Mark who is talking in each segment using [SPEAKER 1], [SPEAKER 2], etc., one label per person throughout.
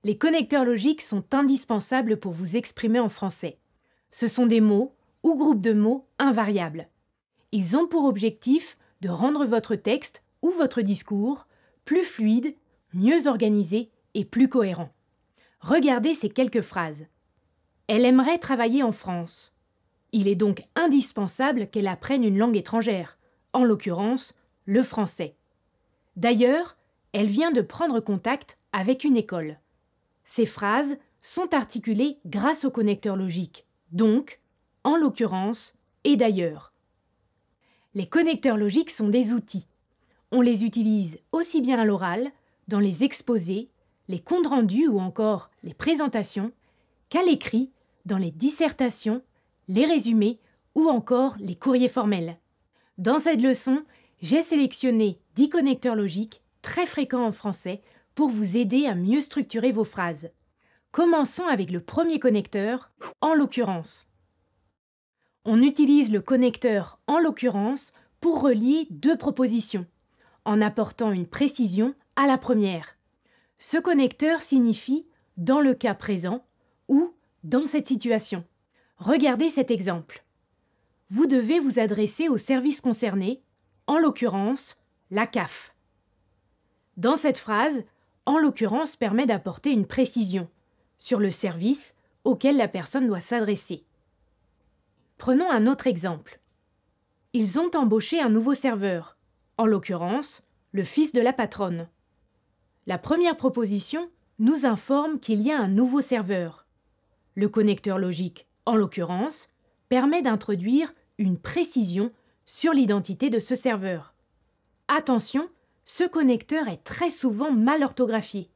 [SPEAKER 1] Les connecteurs logiques sont indispensables pour vous exprimer en français. Ce sont des mots ou groupes de mots invariables. Ils ont pour objectif de rendre votre texte ou votre discours plus fluide, mieux organisé et plus cohérent. Regardez ces quelques phrases. Elle aimerait travailler en France. Il est donc indispensable qu'elle apprenne une langue étrangère, en l'occurrence le français. D'ailleurs, elle vient de prendre contact avec une école. Ces phrases sont articulées grâce au connecteur logique, donc, en l'occurrence et d'ailleurs. Les connecteurs logiques sont des outils. On les utilise aussi bien à l'oral, dans les exposés, les comptes rendus ou encore les présentations, qu'à l'écrit, dans les dissertations, les résumés ou encore les courriers formels. Dans cette leçon, j'ai sélectionné 10 connecteurs logiques très fréquents en français pour vous aider à mieux structurer vos phrases. Commençons avec le premier connecteur, en l'occurrence. On utilise le connecteur en l'occurrence pour relier deux propositions, en apportant une précision à la première. Ce connecteur signifie « dans le cas présent » ou « dans cette situation ». Regardez cet exemple. Vous devez vous adresser au service concerné, en l'occurrence, la CAF. Dans cette phrase, en l'occurrence permet d'apporter une précision sur le service auquel la personne doit s'adresser. Prenons un autre exemple. Ils ont embauché un nouveau serveur, en l'occurrence, le fils de la patronne. La première proposition nous informe qu'il y a un nouveau serveur. Le connecteur logique, en l'occurrence, permet d'introduire une précision sur l'identité de ce serveur. Attention, ce connecteur est très souvent mal orthographié.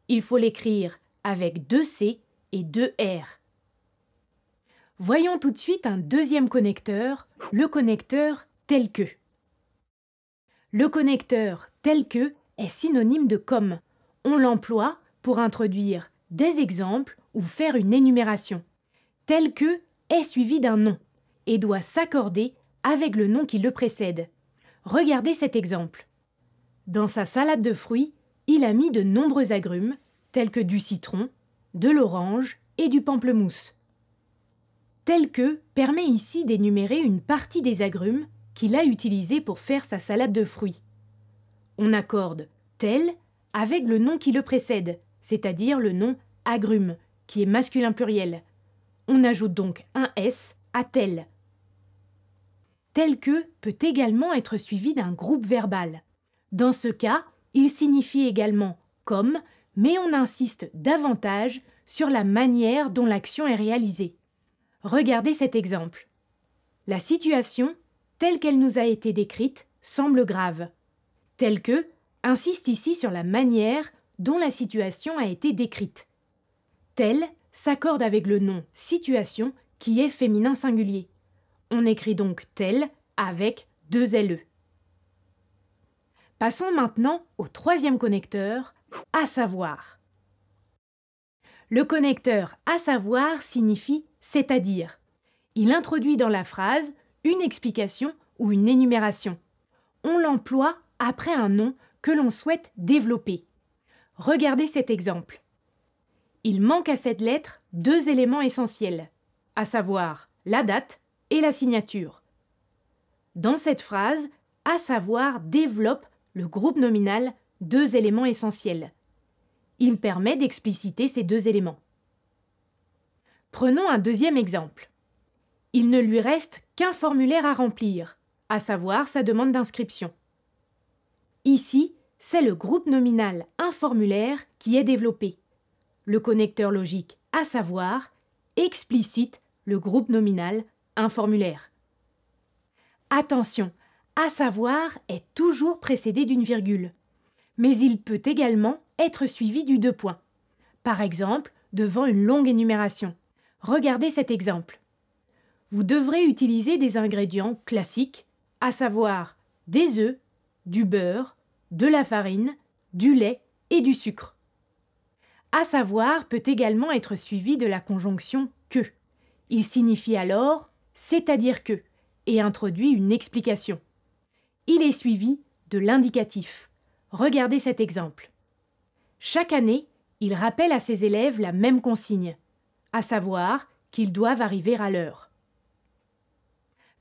[SPEAKER 1] Il faut l'écrire avec 2 C et 2 R. Voyons tout de suite un deuxième connecteur, le connecteur tel que. Le connecteur tel que est synonyme de comme. On l'emploie pour introduire des exemples ou faire une énumération. Tel que est suivi d'un nom et doit s'accorder avec le nom qui le précède. Regardez cet exemple. Dans sa salade de fruits, il a mis de nombreux agrumes, tels que du citron, de l'orange et du pamplemousse. Tel que permet ici d'énumérer une partie des agrumes qu'il a utilisés pour faire sa salade de fruits. On accorde tel avec le nom qui le précède, c'est-à-dire le nom agrumes, qui est masculin pluriel. On ajoute donc un S à tel. Tel que peut également être suivi d'un groupe verbal. Dans ce cas, il signifie également comme, mais on insiste davantage sur la manière dont l'action est réalisée. Regardez cet exemple. La situation, telle qu'elle nous a été décrite, semble grave. Tel que insiste ici sur la manière dont la situation a été décrite. Tel s'accorde avec le nom situation qui est féminin singulier. On écrit donc tel avec 2 LE. Passons maintenant au troisième connecteur, à savoir. Le connecteur à savoir signifie c'est-à-dire. Il introduit dans la phrase une explication ou une énumération. On l'emploie après un nom que l'on souhaite développer. Regardez cet exemple. Il manque à cette lettre 2 éléments essentiels, à savoir la date et la signature. Dans cette phrase, à savoir développe le groupe nominal 2 éléments essentiels. Il permet d'expliciter ces 2 éléments. Prenons un deuxième exemple. Il ne lui reste qu'un formulaire à remplir, à savoir sa demande d'inscription. Ici, c'est le groupe nominal un formulaire qui est développé. Le connecteur logique à savoir explicite le groupe nominal un formulaire. Attention, à savoir est toujours précédé d'une virgule, mais il peut également être suivi du 2 points. Par exemple, devant une longue énumération. Regardez cet exemple. Vous devrez utiliser des ingrédients classiques, à savoir des œufs, du beurre, de la farine, du lait et du sucre. À savoir peut également être suivi de la conjonction que. Il signifie alors c'est-à-dire que et introduit une explication. Il est suivi de l'indicatif. Regardez cet exemple. Chaque année, Il rappelle à ses élèves la même consigne, à savoir qu'ils doivent arriver à l'heure.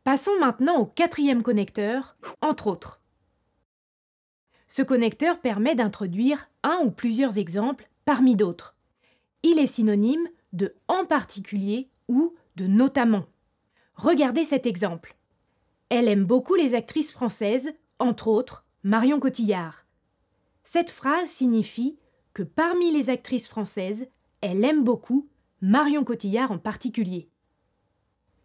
[SPEAKER 1] Passons maintenant au quatrième connecteur, entre autres. Ce connecteur permet d'introduire un ou plusieurs exemples parmi d'autres. Il est synonyme de en particulier ou de notamment. Regardez cet exemple. Elle aime beaucoup les actrices françaises, entre autres Marion Cotillard. Cette phrase signifie que parmi les actrices françaises, elle aime beaucoup Marion Cotillard en particulier.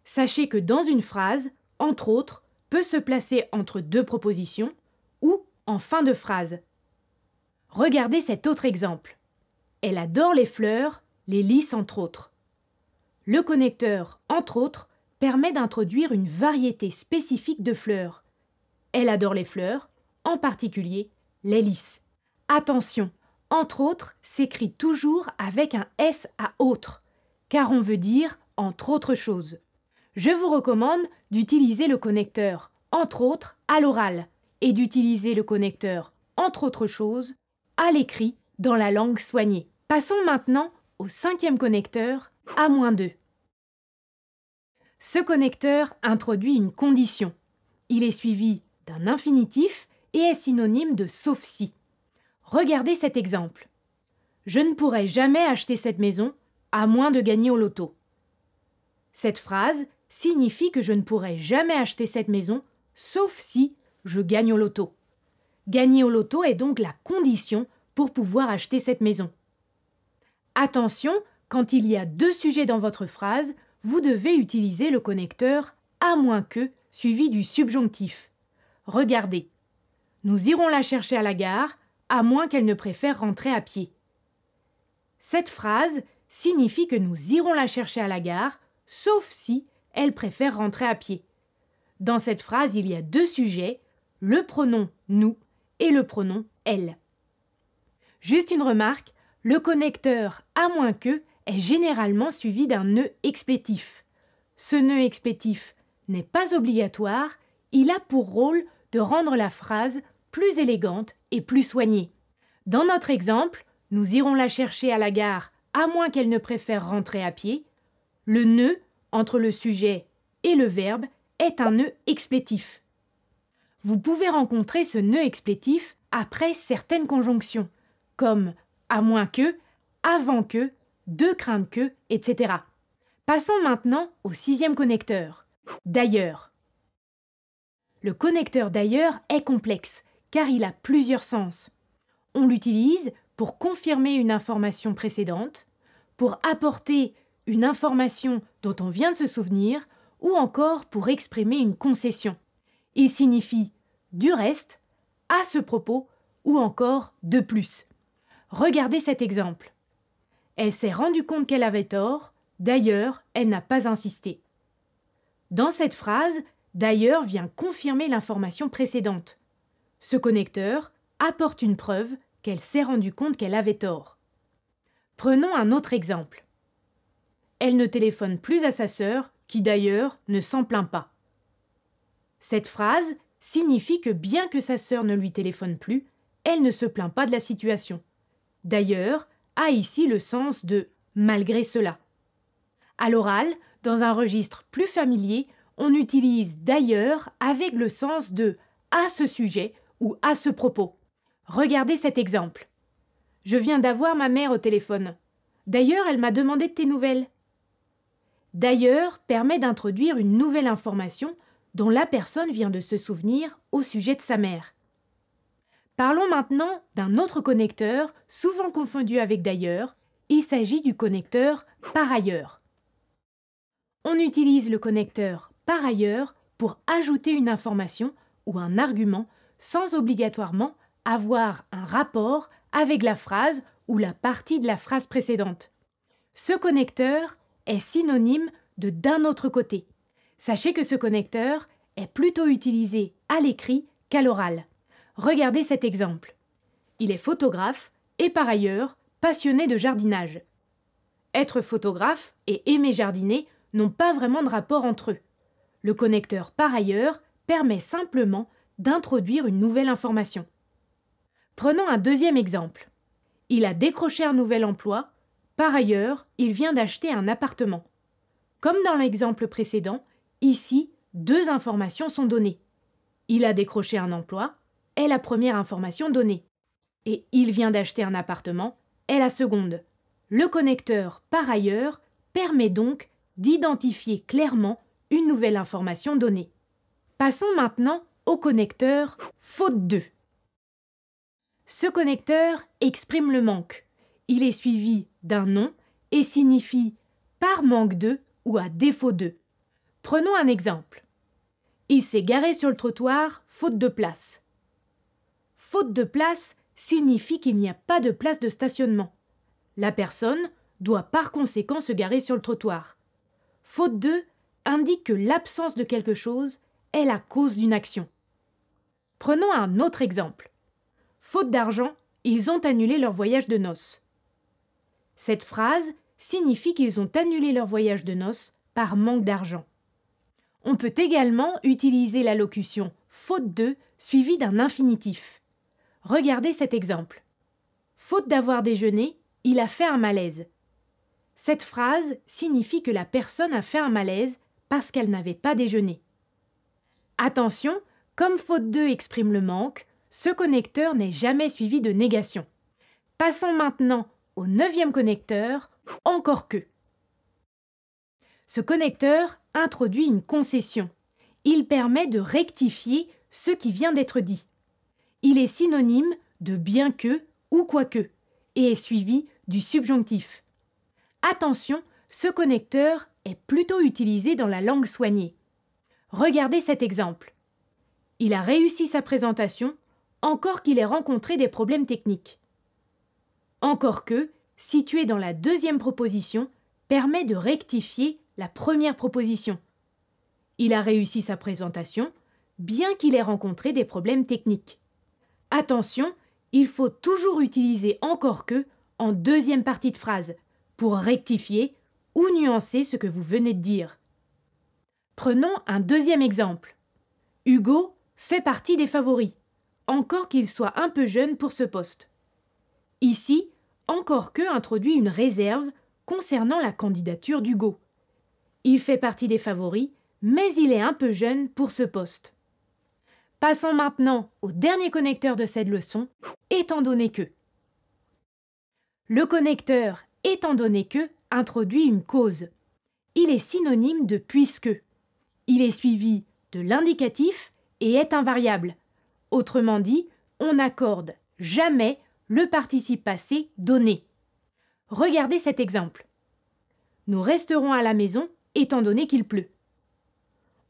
[SPEAKER 1] Sachez que dans une phrase, entre autres, peut se placer entre deux propositions ou en fin de phrase. Regardez cet autre exemple. Elle adore les fleurs, les lys entre autres. Le connecteur entre autres permet d'introduire une variété spécifique de fleurs. Elle adore les fleurs, en particulier les lys. Attention, entre autres s'écrit toujours avec un S à autres, car on veut dire entre autres choses. Je vous recommande d'utiliser le connecteur entre autres à l'oral et d'utiliser le connecteur entre autres choses à l'écrit dans la langue soignée. Passons maintenant au cinquième connecteur A-2. Ce connecteur introduit une condition. Il est suivi d'un infinitif et est synonyme de sauf si. Regardez cet exemple. Je ne pourrai jamais acheter cette maison à moins de gagner au loto. Cette phrase signifie que je ne pourrai jamais acheter cette maison sauf si je gagne au loto. Gagner au loto est donc la condition pour pouvoir acheter cette maison. Attention, quand il y a deux sujets dans votre phrase, vous devez utiliser le connecteur à moins que suivi du subjonctif. Regardez. Nous irons la chercher à la gare, à moins qu'elle ne préfère rentrer à pied. Cette phrase signifie que nous irons la chercher à la gare, sauf si elle préfère rentrer à pied. Dans cette phrase, il y a deux sujets, le pronom nous et le pronom elle. Juste une remarque, le connecteur à moins que est généralement suivi d'un nœud explétif. Ce nœud explétif n'est pas obligatoire, il a pour rôle de rendre la phrase plus élégante et plus soignée. Dans notre exemple, nous irons la chercher à la gare à moins qu'elle ne préfère rentrer à pied. Le nœud entre le sujet et le verbe est un nœud explétif. Vous pouvez rencontrer ce nœud explétif après certaines conjonctions, comme à moins que, avant que, de crainte que, etc. Passons maintenant au sixième connecteur, d'ailleurs. Le connecteur d'ailleurs est complexe, car il a plusieurs sens. On l'utilise pour confirmer une information précédente, pour apporter une information dont on vient de se souvenir, ou encore pour exprimer une concession. Il signifie du reste, à ce propos, ou encore de plus. Regardez cet exemple. Elle s'est rendue compte qu'elle avait tort, d'ailleurs, elle n'a pas insisté. Dans cette phrase, d'ailleurs vient confirmer l'information précédente. Ce connecteur apporte une preuve qu'elle s'est rendue compte qu'elle avait tort. Prenons un autre exemple. Elle ne téléphone plus à sa sœur, qui d'ailleurs ne s'en plaint pas. Cette phrase signifie que bien que sa sœur ne lui téléphone plus, elle ne se plaint pas de la situation. D'ailleurs, a ici le sens de « malgré cela ». À l'oral, dans un registre plus familier, on utilise « d'ailleurs » avec le sens de « à ce sujet » ou « à ce propos ». Regardez cet exemple. Je viens d'avoir ma mère au téléphone. D'ailleurs, elle m'a demandé de tes nouvelles. D'ailleurs permet d'introduire une nouvelle information dont la personne vient de se souvenir au sujet de sa mère. Parlons maintenant d'un autre connecteur, souvent confondu avec d'ailleurs. Il s'agit du connecteur par ailleurs. On utilise le connecteur par ailleurs pour ajouter une information ou un argument sans obligatoirement avoir un rapport avec la phrase ou la partie de la phrase précédente. Ce connecteur est synonyme de d'un autre côté. Sachez que ce connecteur est plutôt utilisé à l'écrit qu'à l'oral. Regardez cet exemple. Il est photographe et par ailleurs passionné de jardinage. Être photographe et aimer jardiner n'ont pas vraiment de rapport entre eux. Le connecteur par ailleurs permet simplement d'introduire une nouvelle information. Prenons un deuxième exemple. Il a décroché un nouvel emploi. Par ailleurs, il vient d'acheter un appartement. Comme dans l'exemple précédent, ici, 2 informations sont données. Il a décroché un emploi est la première information donnée. Et il vient d'acheter un appartement est la seconde. Le connecteur « par ailleurs » permet donc d'identifier clairement une nouvelle information donnée. Passons maintenant au connecteur « faute de ». Ce connecteur exprime le manque. Il est suivi d'un nom et signifie « par manque de » ou « à défaut de ». Prenons un exemple. Il s'est garé sur le trottoir faute de place. Faute de place signifie qu'il n'y a pas de place de stationnement. La personne doit par conséquent se garer sur le trottoir. Faute de indique que l'absence de quelque chose est la cause d'une action. Prenons un autre exemple. Faute d'argent, ils ont annulé leur voyage de noces. Cette phrase signifie qu'ils ont annulé leur voyage de noces par manque d'argent. On peut également utiliser la locution « faute de » suivie d'un infinitif. Regardez cet exemple. Faute d'avoir déjeuné, il a fait un malaise. Cette phrase signifie que la personne a fait un malaise parce qu'elle n'avait pas déjeuné. Attention, comme faute de exprime le manque, ce connecteur n'est jamais suivi de négation. Passons maintenant au 9e connecteur, encore que. Ce connecteur introduit une concession. Il permet de rectifier ce qui vient d'être dit. Il est synonyme de bien que ou quoique et est suivi du subjonctif. Attention, ce connecteur est plutôt utilisé dans la langue soignée. Regardez cet exemple. Il a réussi sa présentation, encore qu'il ait rencontré des problèmes techniques. Encore que, situé dans la 2e proposition, permet de rectifier la première proposition. Il a réussi sa présentation, bien qu'il ait rencontré des problèmes techniques. Attention, il faut toujours utiliser encore que en 2e partie de phrase pour rectifier ou nuancer ce que vous venez de dire. Prenons un 2e exemple. Hugo fait partie des favoris, encore qu'il soit un peu jeune pour ce poste. Ici, encore que introduit une réserve concernant la candidature d'Hugo. Il fait partie des favoris, mais il est un peu jeune pour ce poste. Passons maintenant au dernier connecteur de cette leçon, étant donné que. Le connecteur étant donné que introduit une cause. Il est synonyme de puisque. Il est suivi de l'indicatif et est invariable. Autrement dit, on n'accorde jamais le participe passé donné. Regardez cet exemple. Nous resterons à la maison étant donné qu'il pleut.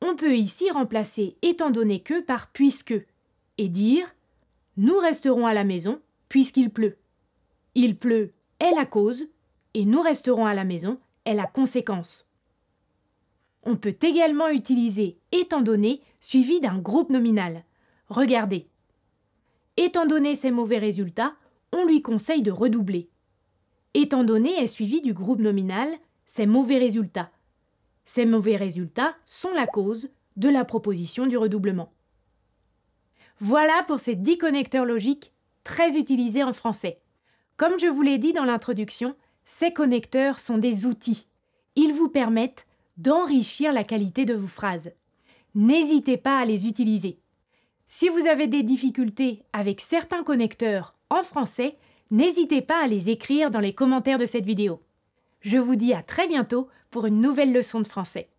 [SPEAKER 1] On peut ici remplacer étant donné que par puisque et dire nous resterons à la maison puisqu'il pleut. Il pleut est la cause et nous resterons à la maison est la conséquence. On peut également utiliser étant donné suivi d'un groupe nominal. Regardez. Étant donné ses mauvais résultats, on lui conseille de redoubler. Étant donné est suivi du groupe nominal ses mauvais résultats. Ces mauvais résultats sont la cause de la proposition du redoublement. Voilà pour ces 10 connecteurs logiques très utilisés en français. Comme je vous l'ai dit dans l'introduction, ces connecteurs sont des outils. Ils vous permettent d'enrichir la qualité de vos phrases. N'hésitez pas à les utiliser. Si vous avez des difficultés avec certains connecteurs en français, n'hésitez pas à les écrire dans les commentaires de cette vidéo. Je vous dis à très bientôt pour une nouvelle leçon de français.